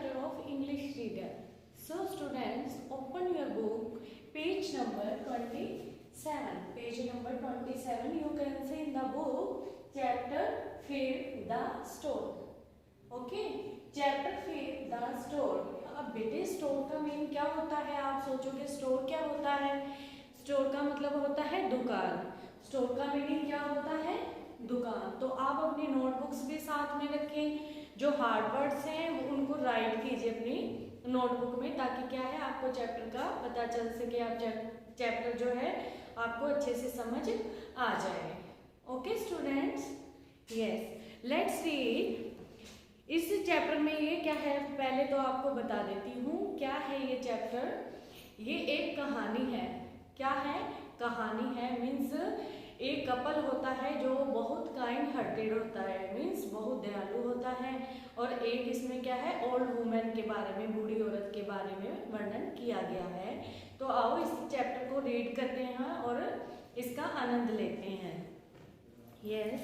chapter of English reader. So students, open your book, page number 27. Page number 27, you can see in the book, chapter Feed the Stork. Okay, chapter Feed the Stork. अब बेटे store का mean क्या होता है? आप सोचोगे store क्या होता है? स्टोर का मतलब होता है दुकान। स्टोर का मीनिंग क्या होता है? दुकान। तो आप अपनी नोटबुक्स भी साथ में रखें, जो हार्ड वर्ड्स हैं उनको राइट कीजिए अपनी नोटबुक में, ताकि क्या है आपको चैप्टर का पता चल सके, आप चैप्टर जो है आपको अच्छे से समझ आ जाए। Okay students, yes, let's read. इस चैप्टर में ये क्या है, पहले तो आपको बता देती हूँ क्या है ये चैप्टर। ये एक कहानी है। क्या है? कहानी है। मीन्स एक कपल होता है जो बहुत काइंड हार्टेड होता है, मीन्स बहुत दयालु होता है, और एक इसमें क्या है, ओल्ड वुमेन के बारे में, बूढ़ी औरत के बारे में वर्णन किया गया है। तो आओ इस चैप्टर को रीड करते हैं और इसका आनंद लेते हैं। Yes,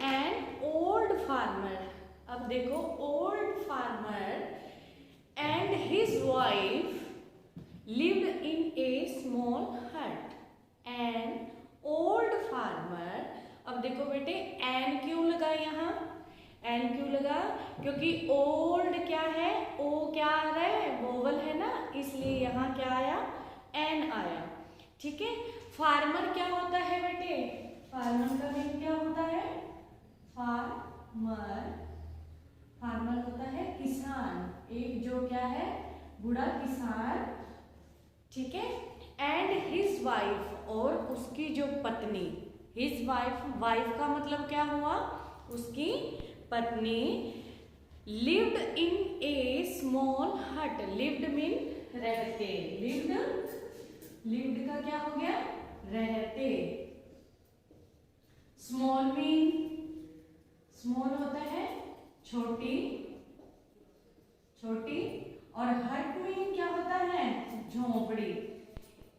an old farmer. अब देखो, old farmer and his wife lived in a small hut. An old farmer, अब देखो बेटे, एन क्यों लगा यहाँ? एन क्यों लगा? क्योंकि ओल्ड क्या है, ओ क्या आ रहा है, वोवल है ना, इसलिए यहाँ क्या आया, एन आया। ठीक है। फार्मर क्या होता है बेटे? फार्मर का मीन क्या होता है? फार्मर होता है किसान, एक जो क्या है, बूढ़ा किसान। ठीक है। एंड हिज वाइफ, और उसकी जो पत्नी। हिज वाइफ, वाइफ का मतलब क्या हुआ? उसकी पत्नी। लिव्ड इन ए स्मॉल हट। लिव्ड मीन रहते। लिव्ड का क्या हो गया? रहते। स्मॉल मीन, स्मॉल होता है छोटी, और हट मीन क्या होता है? झोंपड़ी।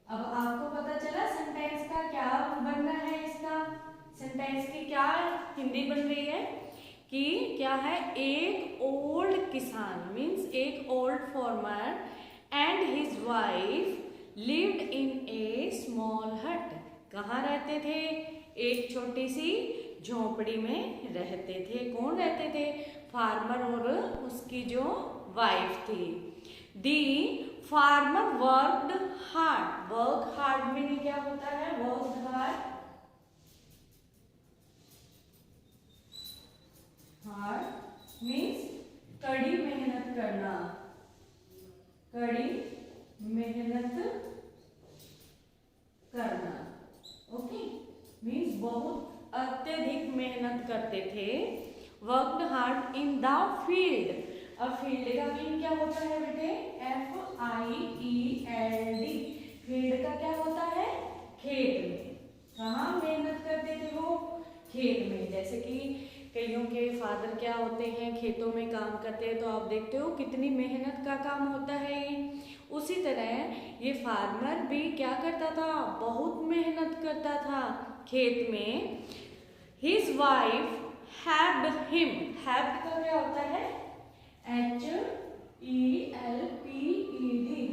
अब आपको पता चला सेंटेंस का क्या बनना है, इसका सेंटेंस की क्या हिंदी बन रही है कि क्या है, एक ओल्ड किसान मीन्स एक old farmer and his wife lived in A small हट। कहाँ रहते थे? एक छोटी सी झोंपड़ी में रहते थे। कौन रहते थे? फार्मर और उसकी जो वाइफ थी। The farmer worked hard. Work hard meaning क्या होता है? वर्क हार्ड, हार्ड मीन्स कड़ी मेहनत करना, कड़ी मेहनत करना। ओके, मीन्स बहुत अत्यधिक मेहनत करते थे। Worked hard in the field. अब फील्ड का मीन क्या होता है बेटे? FIELD। फील्ड का क्या होता है? खेत में। कहाँ मेहनत करते थे वो? खेत में। जैसे कि कईयों के फादर क्या होते हैं, खेतों में काम करते हैं, तो आप देखते हो कितनी मेहनत का काम होता है ये। उसी तरह ये फार्मर भी क्या करता था? बहुत मेहनत करता था खेत में। His wife helped him. Help का क्या होता है? HELPED।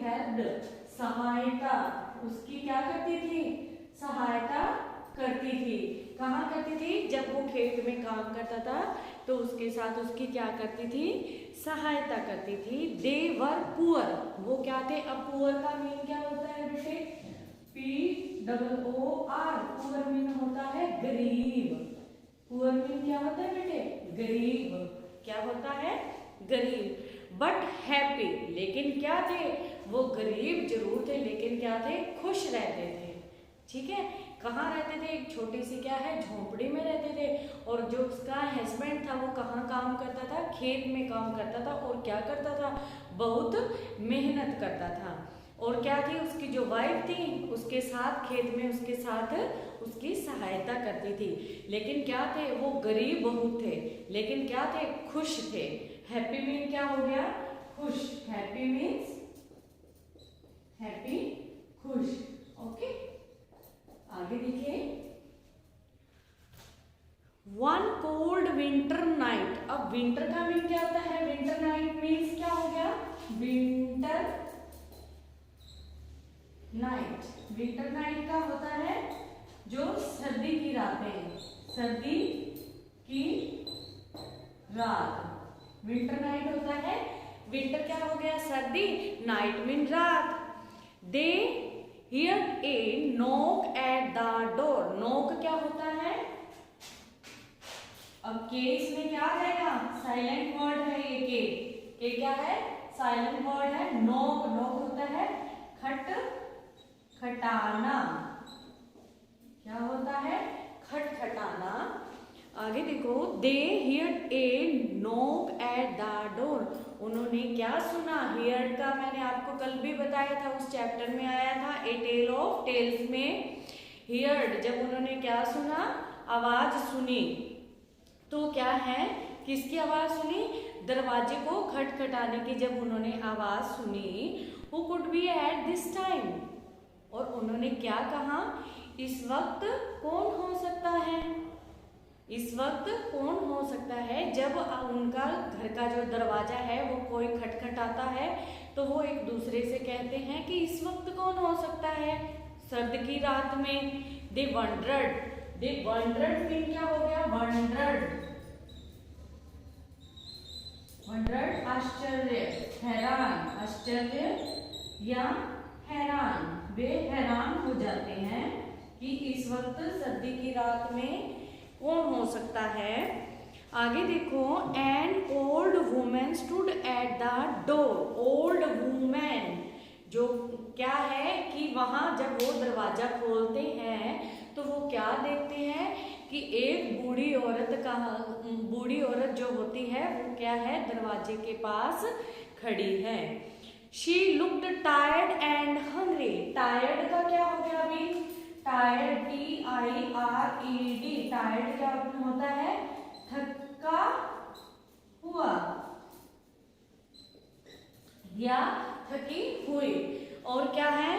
हेल्प्ड, सहायता। उसकी क्या करती थी? सहायता करती थी। कहाँ करती थी? जब वो खेत में काम करता था तो उसके साथ उसकी क्या करती थी? सहायता करती थी। दे वर पुअर। वो क्या थे? अब पुअर का मीन क्या होता है बेटे? POOR। पुअर मीन होता है गरीब। पुअर मीन क्या होता है बेटे? गरीब। क्या होता है? गरीब। बट हैप्पी, लेकिन क्या थे? वो गरीब जरूर थे, लेकिन क्या थे? खुश रहते थे। ठीक है। कहाँ रहते थे? एक छोटी सी क्या है, झोंपड़ी में रहते थे। और जो उसका हस्बैंड था वो कहाँ काम करता था? खेत में काम करता था। और क्या करता था? बहुत मेहनत करता था। और क्या थी? उसकी जो वाइफ थी उसके साथ खेत में उसके साथ उसकी सहायता करती थी। लेकिन क्या थे? वो गरीब बहुत थे, लेकिन क्या थे? खुश थे। हैप्पी मीन क्या हो गया? खुश। हैप्पी मीन्स हैप्पी, खुश। ओके, आगे देखिए। One cold winter night. अब विंटर का मीन क्या होता है? विंटर नाइट मीन्स क्या हो गया? Winter night. विंटर नाइट का होता है जो सर्दी की रातें, सर्दी की रात विंटर नाइट होता है। विंटर क्या हो गया? सर्दी, नाइट मीन रात। They hear A knock at the door. Knock क्या होता है? अब के इसमें क्या आ जाएगा? साइलेंट वर्ड है ये के क्या है? साइलेंट वर्ड है। नॉक, नॉक होता है खटाना। क्या होता है? खटखटाना। आगे देखो, they hear A knock at the door. उन्होंने क्या सुना? हियर का मैंने आपको कल भी बताया था, उस चैप्टर में आया था ए टेल ऑफ टेल्स में। हियर जब उन्होंने क्या सुना? आवाज सुनी। तो क्या है? किसकी आवाज सुनी? दरवाजे को खटखटाने की जब उन्होंने आवाज सुनी। Who could be at this time? और उन्होंने क्या कहा? इस वक्त कौन हो सकता है? इस वक्त कौन हो सकता है? जब उनका घर का जो दरवाजा है वो कोई खटखटाता है तो वो एक दूसरे से कहते हैं कि इस वक्त कौन हो सकता है? सर्द की रात में। दे वंडर्ड। दे वंडर्ड मीन क्या हो गया? वंडर्ड, वंडर्ड आश्चर्य, हैरान, आश्चर्य या हैरान। वे हैरान हो जाते हैं कि इस वक्त सर्दी की रात में कौन हो सकता है। आगे देखो, an old women stood at the door. Old women जो क्या है कि वहां जब वो दरवाजा खोलते हैं तो वो क्या देखते हैं कि एक बूढ़ी औरत जो होती है वो क्या है? दरवाजे के पास खड़ी है। She looked tired and hungry. Tired का क्या हो गया अभी? Tired, TIRED। टायर्ड क्या होता है? थका हुआ या थकी हुई। और क्या है?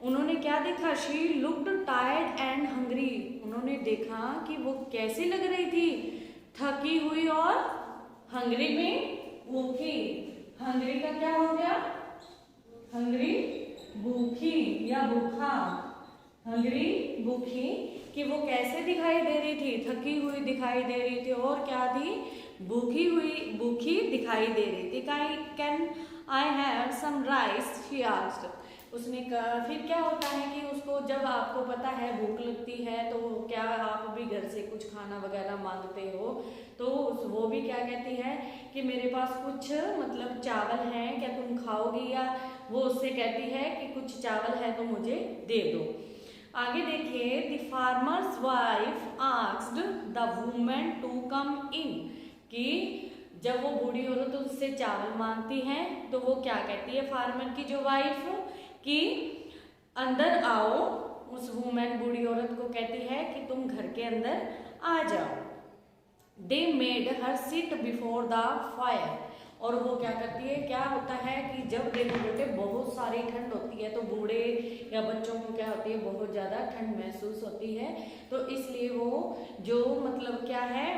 उन्होंने क्या देखा? She looked tired and hungry. उन्होंने देखा कि वो कैसी लग रही थी? थकी हुई और हंग्री में भूखी। हंग्री का क्या हो गया? हंग्री भूखी या भूखा। हंग्री भूखी कि वो कैसे दिखाई दे रही थी? थकी हुई दिखाई दे रही थी और क्या थी? भूखी दिखाई दे रही थी। Can I have some rice she asked. उसने कहा। फिर क्या होता है कि उसको जब आपको पता है भूख लगती है तो क्या आप भी घर से कुछ खाना वगैरह मांगते हो तो वो भी क्या कहती है कि मेरे पास कुछ मतलब चावल हैं, क्या तुम खाओगी? या वो उससे कहती है कि कुछ चावल है तो मुझे दे दो। आगे देखिए, the farmer's wife asked the women to come in. कि जब वो बूढ़ी औरत उससे चावल मांगती है तो वो क्या कहती है? फार्मर की जो वाइफ कि अंदर आओ। उस वुमेन बूढ़ी औरत को कहती है कि तुम घर के अंदर आ जाओ। They made her sit before the fire. और वो क्या करती है? क्या होता है कि जब देखो बेटे बहुत सारी ठंड होती है तो बूढ़े या बच्चों को क्या होती है? बहुत ज़्यादा ठंड महसूस होती है। तो इसलिए वो जो मतलब क्या है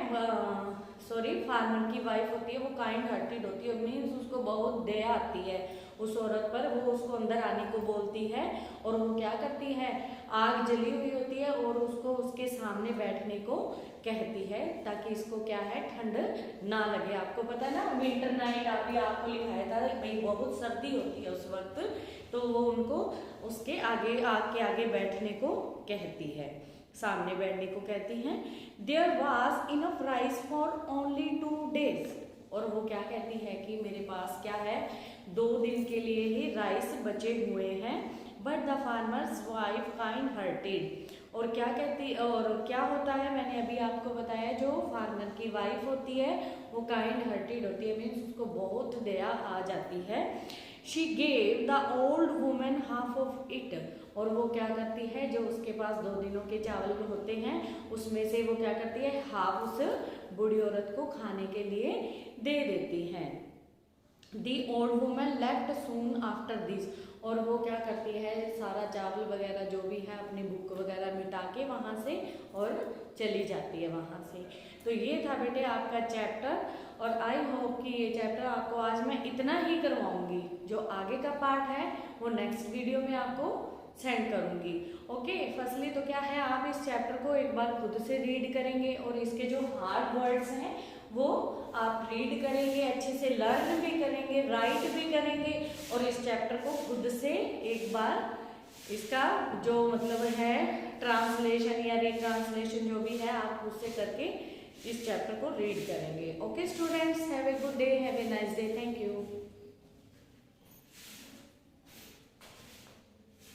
फार्मर की वाइफ होती है वो काइंड हार्टेड होती है। मीन्स उसको बहुत दया आती है उस औरत पर। वो उसको अंदर आने को बोलती है और वो क्या करती है? आग जली हुई होती है और उसको उसके सामने बैठने को कहती है ताकि इसको क्या है? ठंड ना लगे। आपको पता है ना विंटर नाइट अभी आपको लिखाया था भाई बहुत सर्दी होती है उस वक्त, तो वो उनको उसके आगे आग के आगे बैठने को कहती है, सामने बैठने को कहती हैं। There was enough rice for only 2 days। और वो क्या कहती है कि मेरे पास क्या है? 2 दिन के लिए ही राइस बचे हुए हैं। But the farmer's wife kind hearted. और क्या कहती और क्या होता है? मैंने अभी आपको बताया जो फार्मर की वाइफ होती है वो काइंड हार्टेड होती है। मीन्स उसको बहुत दया आ जाती है। She gave the old women half of it. और वो क्या करती है? जो उसके पास 2 दिनों के चावल होते हैं उसमें से वो क्या करती है? हाफ उस बूढ़ी औरत को खाने के लिए दे देती है। The old woman left soon after this, और वो क्या करती है, सारा चावल वगैरह जो भी है अपनी बुक वगैरह मिटा के वहाँ से और चली जाती है वहाँ से। तो ये था बेटे आपका चैप्टर, और आई होप कि ये चैप्टर आपको आज मैं इतना ही करवाऊंगी, जो आगे का पार्ट है वो नेक्स्ट वीडियो में आपको सेंड करूंगी। ओके, फर्स्टली तो क्या है, आप इस चैप्टर को एक बार खुद से रीड करेंगे और इसके जो हार्ड वर्ड्स हैं वो आप रीड करेंगे, अच्छे से लर्न भी करेंगे, राइट भी करेंगे, और इस चैप्टर को खुद से एक बार इसका जो मतलब है ट्रांसलेशन या रीट्रांसलेशन जो भी है आप खुद से करके इस चैप्टर को रीड करेंगे। Okay students, have a good day, have a nice day, thank you.